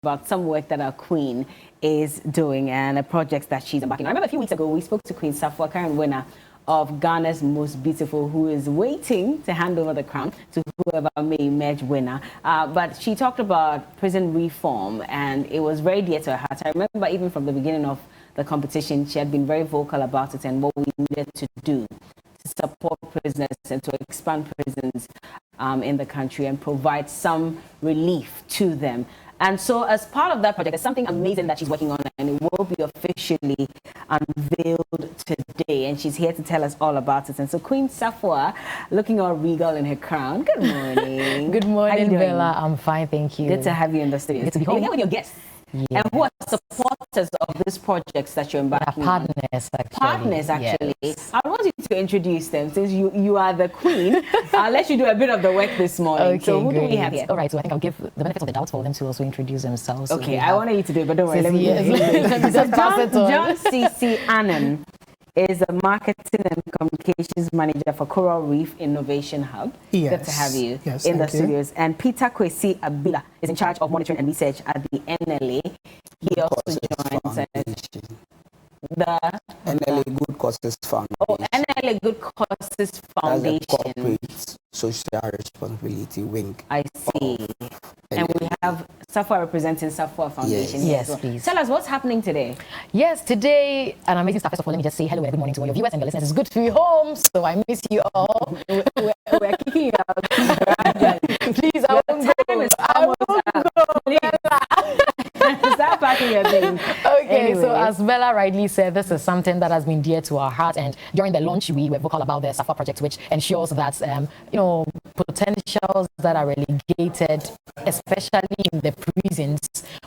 about some work that our Queen is doing and the projects that she's embarking on. I remember a few weeks ago we spoke to Queen Sarfoa, current winner of Ghana's Most Beautiful, who is waiting to hand over the crown to whoever may emerge winner. But she talked about prison reform, and it was very dear to her heart. I remember even from the beginning of the competition, she had been very vocal about it and what we needed to do to support prisoners and to expand prisons in the country and provide some relief to them. And so as part of that project, there's something amazing that she's working on, and it will be officially unveiled today. And she's here to tell us all about it. And so Queen Sarfoa, looking all regal in her crown. Good morning. Good morning, Bella. I'm fine, thank you. Good to have you in the studio. Good to be home. You're here with your guests. Yes. And who are supporters of these projects that you're embarking on? Partners, actually. Yes. I want you to introduce them since you are the Queen. I'll let you do a bit of the work this morning. Okay, so who do we have here? All right, so I think I'll give the benefit of the doubt for them to also introduce themselves. Okay, I wanted you to do it, but don't worry. Let me just pass it on. John C.C. Annan is a marketing and communications manager for Coral Reef Innovation Hub. Yes. Good to have you in the studios. And Peter Kwesi Abila is in charge of monitoring and research at the NLA. He also joins the NLA Good Causes Foundation. Oh, NLA Good Causes Foundation. That's the corporate social responsibility wing. I see. And we have Sarfoa representing Sarfoa Foundation. Yes, well. Please. Tell us what's happening today. Yes, today, an amazing stuff. First of all, let me just say hello and good morning to all your viewers and your listeners. It's good to be home, so I miss you all. We're kicking you out. Please, I won't go. I won't go. Start packing your things. Okay, anyway. So as Bella rightly said, this is something that has been dear to our heart, and during the launch we were vocal about the Sarfoa project, which ensures that potentials that are relegated, especially in the prisons,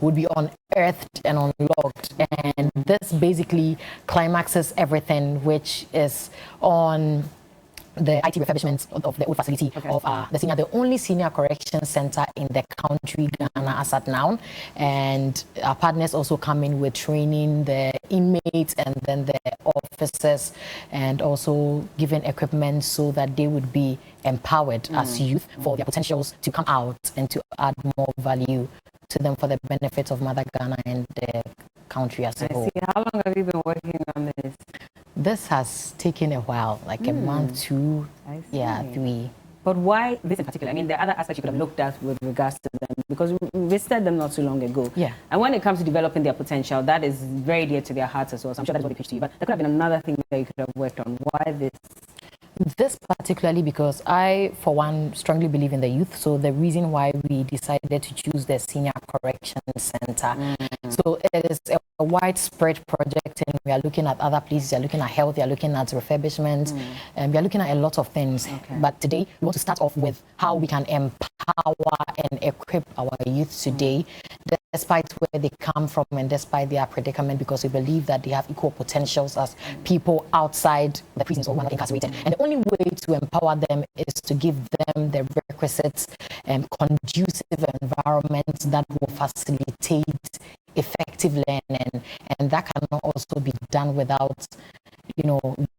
would be unearthed and unlocked. And this basically climaxes everything, which is on the IT refurbishment of the old facility of the only senior correction center in the country, Ghana, as at now. And our partners also come in with training the inmates and then the officers, and also giving equipment so that they would be empowered as youth for their potentials to come out and to add more value to them for the benefit of Mother Ghana and the country as a whole. I see. How long have you been working on this? This has taken a while, like a month, 2, 3. But why this in particular? I mean, there are other aspects you could have looked at with regards to them, because we visited them not too long ago. Yeah. And when it comes to developing their potential, that is very dear to their hearts as well. So I'm sure that's what they pitched to you. But there could have been another thing that you could have worked on. Why this? This particularly because I, for one, strongly believe in the youth. So the reason why we decided to choose the Senior Correction Center. So it is a widespread project, and we are looking at other places. We are looking at health, we are looking at refurbishment, and we are looking at a lot of things. But today, we want to start off with how we can empower and equip our youth today, despite where they come from and despite their predicament, because we believe that they have equal potentials as people outside the prisons or who are not incarcerated. And the only way to empower them is to give them the requisite and conducive environments that will facilitate effective learning, and that cannot also be done without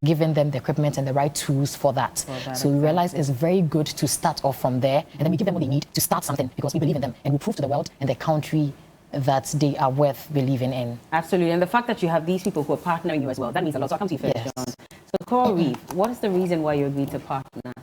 giving them the equipment and the right tools for that. So we realize it's very good to start off from there, and then we give them what they need to start something, because we believe in them and we prove to the world and the country that they are worth believing in. Absolutely. And the fact that you have these people who are partnering you as well, that means a lot. So I'll come to you first, John. So Coral Reef, what is the reason why you agreed to partner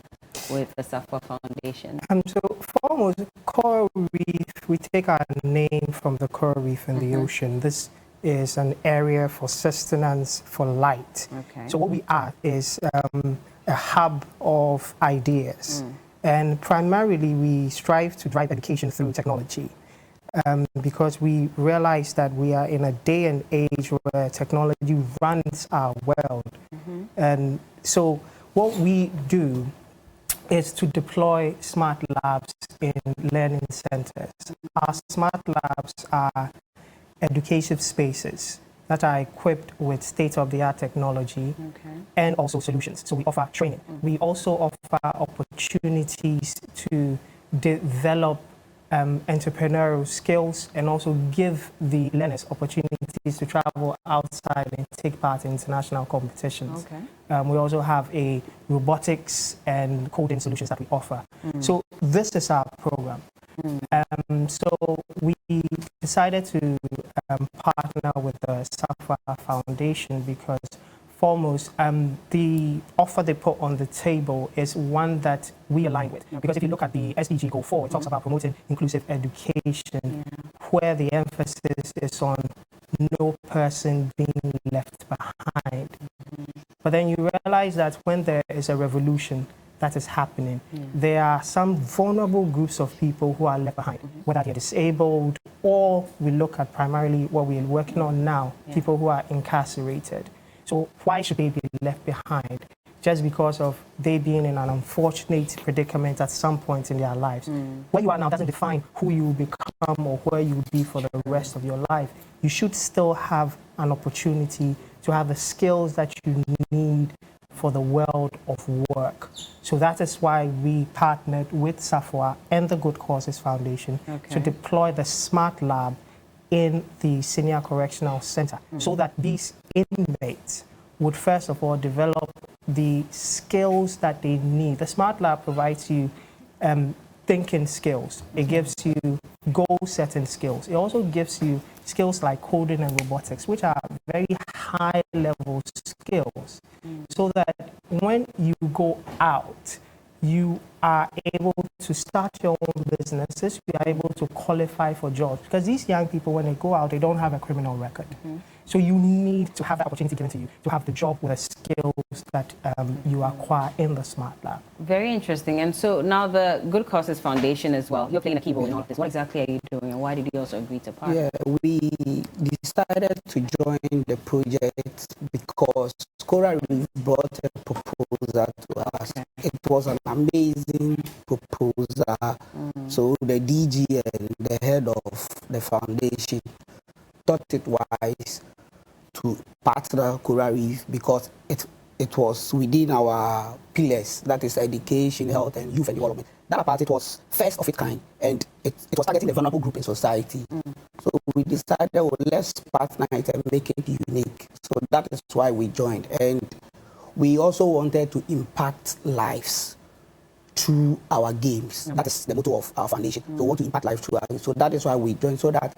with the Sarfoa Foundation? So foremost, Coral Reef, we take our name from the coral reef in the ocean. This is an area for sustenance for light. So what we are is a hub of ideas. And primarily we strive to drive education through technology. Because we realize that we are in a day and age where technology runs our world. And so what we do is to deploy smart labs in learning centers. Our smart labs are educative spaces that are equipped with state-of-the-art technology and also solutions. So we offer training. We also offer opportunities to develop entrepreneurial skills, and also give the learners opportunities to travel outside and take part in international competitions. We also have a robotics and coding solutions that we offer. So this is our program. So we decided to partner with the Sarfoa Foundation because foremost, the offer they put on the table is one that we align with. Because if you look at the SDG Goal 4, it talks about promoting inclusive education, where the emphasis is on no person being left behind. But then you realize that when there is a revolution that is happening, there are some vulnerable groups of people who are left behind, whether they're disabled, or we look at primarily what we're working on now, people who are incarcerated. So why should they be left behind? Just because of they being in an unfortunate predicament at some point in their lives. Where you are now doesn't define who you will become or where you will be for the rest of your life. You should still have an opportunity to have the skills that you need for the world of work. So that is why we partnered with Sarfoa and the Good Causes Foundation to deploy the Smart Lab in the Senior Correctional Center so that these inmates would first of all develop the skills that they need. The Smart Lab provides you thinking skills. It gives you goal-setting skills. It also gives you skills like coding and robotics, which are very high-level skills, so that when you go out, you are able to start your own businesses, you are able to qualify for jobs. Because these young people, when they go out, they don't have a criminal record. So you need to have that opportunity given to you to have the job with the skills that you acquire in the Smart Lab. Very interesting. And so now the Good Causes Foundation as well, you're playing a key role in all of this. What exactly are you doing, and why did you also agree to partner? Yeah, we decided to join the project because Coral Reef brought a proposal to us. It was an amazing proposal. So the DG and the head of the foundation thought it wise to partner Coral Reef because it was within our pillars, that is education, health, and youth and development. That part, it was first of its kind, and it was targeting the vulnerable group in society. So we decided, well, let's partner it and make it unique. So that is why we joined. And we also wanted to impact lives through our games. That is the motto of our foundation. So we want to impact lives through our games. So that is why we joined, so that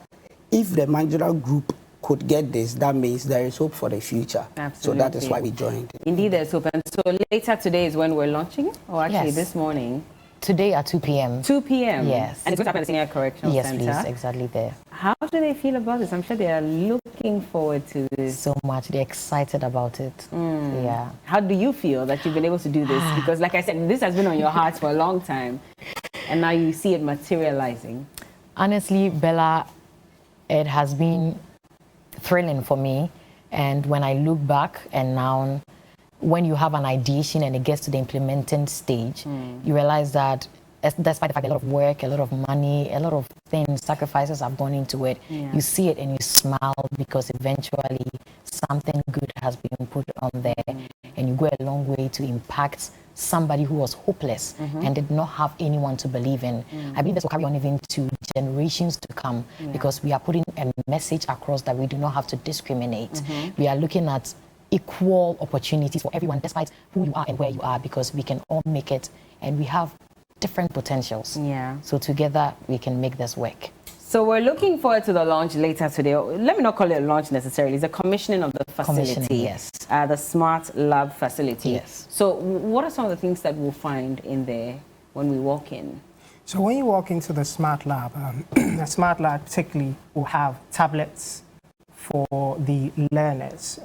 if the managerial group could get this, that means there is hope for the future. Absolutely. So that is why we joined. Indeed, there's hope. And so later today is when we're launching it? Or actually this morning? Today at 2 p.m. 2 p.m.? Yes. And it's going to happen at the Senior Correctional Center? Yes, please, exactly there. How do they feel about this? I'm sure they are looking forward to this. So much. They're excited about it. Yeah. How do you feel that you've been able to do this? Because like I said, this has been on your heart for a long time. And now you see it materializing. Honestly, Bella, it has been thrilling for me. And when I look back and now, when you have an ideation and it gets to the implementing stage, you realize that despite the fact that a lot of work, a lot of money, a lot of things, sacrifices have gone into it, you see it and you smile because eventually something good has been put on there, and you go a long way to impact somebody who was hopeless and did not have anyone to believe in. I believe this will carry on even to generations to come because we are putting a message across that we do not have to discriminate. We are looking at equal opportunities for everyone despite who you are and where you are, because we can all make it and we have different potentials. So together we can make this work. So we're looking forward to the launch later today. Let me not call it a launch necessarily. It's a commissioning of the facility. Yes. The Smart Lab facility. Yes. So what are some of the things that we'll find in there when we walk in? So when you walk into the Smart Lab, the Smart Lab particularly will have tablets for the learners.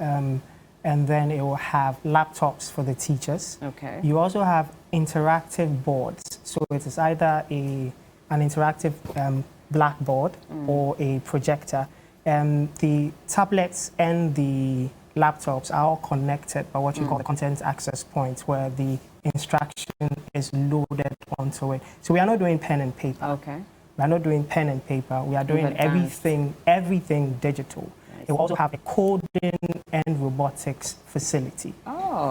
And then it will have laptops for the teachers. You also have interactive boards. So it is either an interactive blackboard or a projector. The tablets and the laptops are all connected by what you call the content access point, where the instruction is loaded onto it. So we are not doing pen and paper. We are not doing pen and paper. We are doing everything digital. It will also have a coding and robotics facility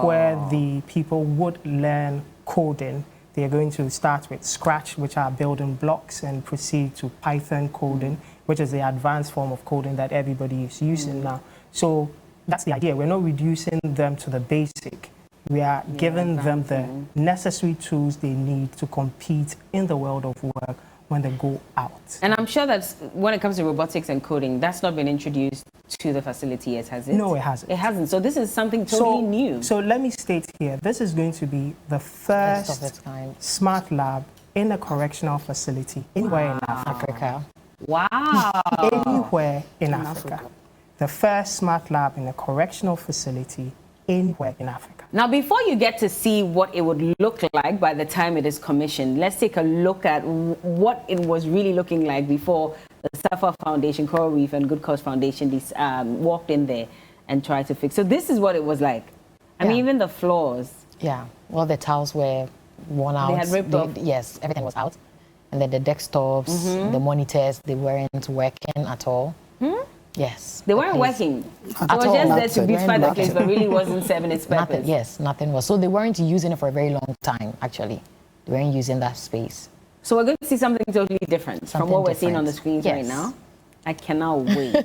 where the people would learn coding. They are going to start with Scratch, which are building blocks, and proceed to Python coding, which is the advanced form of coding that everybody is using now. So that's the idea. We're not reducing them to the basic. We are giving them the necessary tools they need to compete in the world of work when they go out. And I'm sure that when it comes to robotics and coding, that's not been introduced to the facility yet, has it? No, it hasn't. It hasn't. So this is something totally new. So let me state here, this is going to be the first smart lab in a correctional facility anywhere in Africa. Wow. Anywhere in Africa. The first smart lab in a correctional facility anywhere in Africa. Now, before you get to see what it would look like by the time it is commissioned, let's take a look at what it was really looking like before the Sarfoa Foundation, Coral Reef and Good Cause Foundation walked in there and tried to fix. So this is what it was like. I mean, even the floors. Yeah, well, the tiles were worn out. They had ripped off. Yes, everything was out. And then the desktops, the monitors, they weren't working at all. Yes. They weren't working. It was just there to beautify the place, but really wasn't serving its purpose. Nothing was. So they weren't using it for a very long time, actually. They weren't using that space. So we're going to see something totally different from what we're seeing on the screens right now. I cannot wait.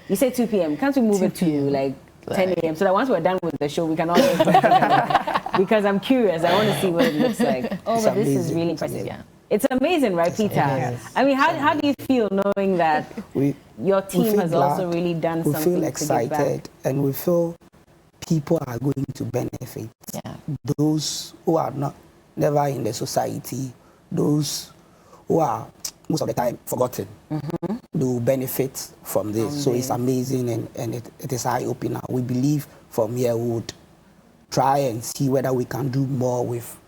You say 2 p.m. Can't we move it to like 10 a.m. so that once we're done with the show, we can all because I'm curious. I want to see what it looks like. Oh, but this is really impressive. Yeah. It's amazing, right, Peter? Yes. I mean, how do you feel knowing that your team has also really done something? We feel excited and we feel people are going to benefit. Yeah. Those who are never in the society, those who are most of the time forgotten, they will benefit from this. So it's amazing and it is eye-opening. We believe from here we would try and see whether we can do more with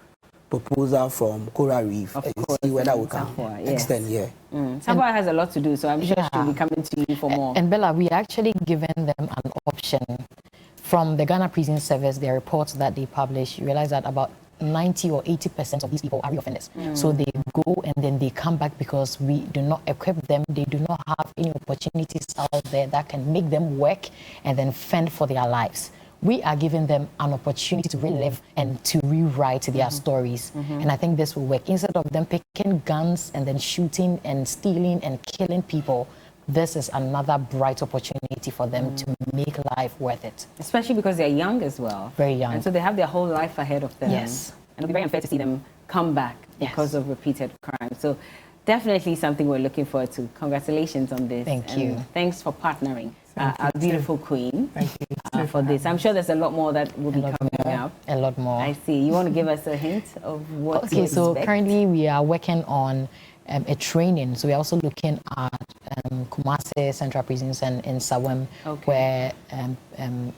proposal from Coral Reef and see whether we can extend here. Sarfoa has a lot to do, so I'm sure she'll be coming to you for more. And Bella, we actually given them an option. From the Ghana Prison Service, their reports that they publish, you realize that about 90 or 80% of these people are reoffenders. So they go and then they come back because we do not equip them. They do not have any opportunities out there that can make them work and then fend for their lives. We are giving them an opportunity to relive and to rewrite their stories. And I think this will work. Instead of them picking guns and then shooting and stealing and killing people, this is another bright opportunity for them to make life worth it. Especially because they're young as well. Very young. And so they have their whole life ahead of them. Yes. And it'll be very unfair to see them come back because of repeated crime. So definitely something we're looking forward to. Congratulations on this. Thank you. Thanks for partnering. Our beautiful queen. Thank you for this. I'm sure there's a lot more that will be coming up. A lot more. I see. You want to give us a hint of what to so expect? currently we are working on a training. So we're also looking at Kumasi Central Prisons and in Sawem, where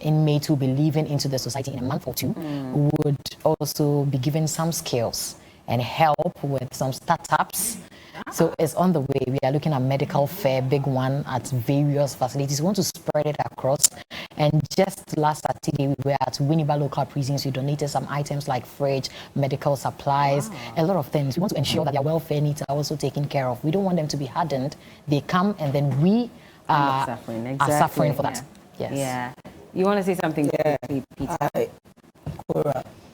inmates who will be leaving into the society in a month or two would also be given some skills and help with some startups. So it's on the way. We are looking at medical fair, big one at various facilities. We want to spread it across. And just last Saturday, we were at Winneba local prisons. We donated some items like fridge, medical supplies, a lot of things. We want to ensure that their welfare needs are also taken care of. We don't want them to be hardened. They come and then we are suffering for that. Yes. Yeah. You want to say something, Peter?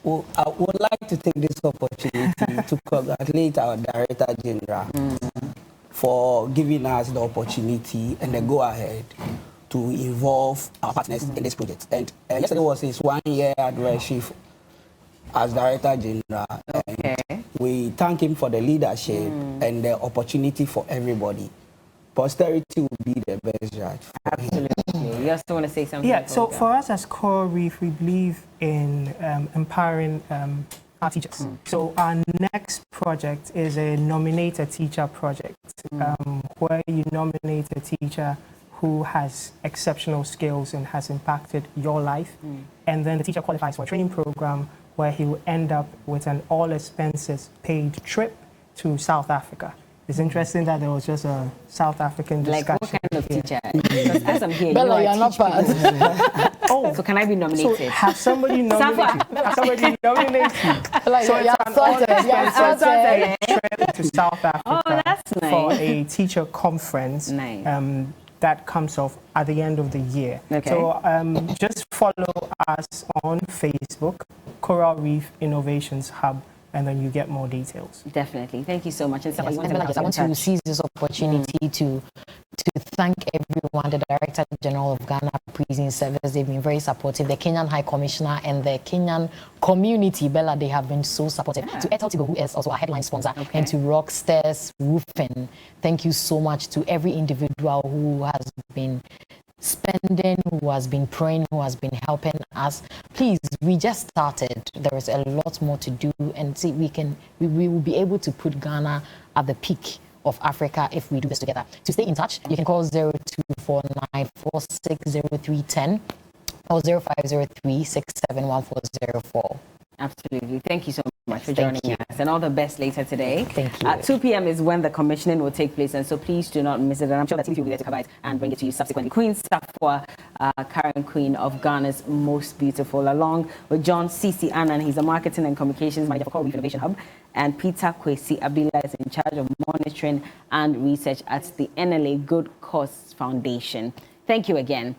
I would like to take this opportunity to congratulate our Director General for giving us the opportunity and the go-ahead to involve our partners in this project. And yesterday was his 1-year anniversary as Director General. And we thank him for the leadership and the opportunity for everybody. Posterity will be the best judge. Absolutely. You also want to say something? Yeah, so for us as Coral Reef, we believe in empowering our teachers. So our next project is a Nominate a Teacher project, where you nominate a teacher who has exceptional skills and has impacted your life. And then the teacher qualifies for a training program where he will end up with an all expenses paid trip to South Africa. It's interesting that there was just a South African discussion. Like what kind of teacher? Because as I'm here, Bella, you're not part. So can I be nominated? So have somebody nominate you? Have somebody nominate you? Like, So it's an all-expenses trip to South Africa that's nice. for a teacher conference. Nice. That comes off at the end of the year. So just follow us on Facebook, Coral Reef Innovations Hub and then you get more details. Definitely. Thank you so much. And yes, I want to seize this opportunity to thank everyone, the Director General of Ghana Prison Service. They've been very supportive. The Kenyan High Commissioner and the Kenyan community, Bella, they have been so supportive. To Ethel Tigo, who is also our headline sponsor, and to Rockstairs Roofing, thank you so much to every individual who has been spending, who has been praying, who has been helping us. Please, we just started. There is a lot more to do, and see, we will be able to put Ghana at the peak of Africa if we do this together. To stay in touch, you can call 0249460310 or 0503671404. Absolutely. Thank you so much for joining us, and all the best later today. Thank you. At 2 p.m. is when the commissioning will take place, and so please do not miss it. And I'm sure that TV will be there to cover it and bring it to you subsequently. Queen Sarfoa, current queen of Ghana's most beautiful, along with John C.C. Annan. He's a marketing and communications manager for Coral Reef Innovation Hub, and Peter Kwesi Abila is in charge of monitoring and research at the NLA Good Cause Foundation. Thank you again.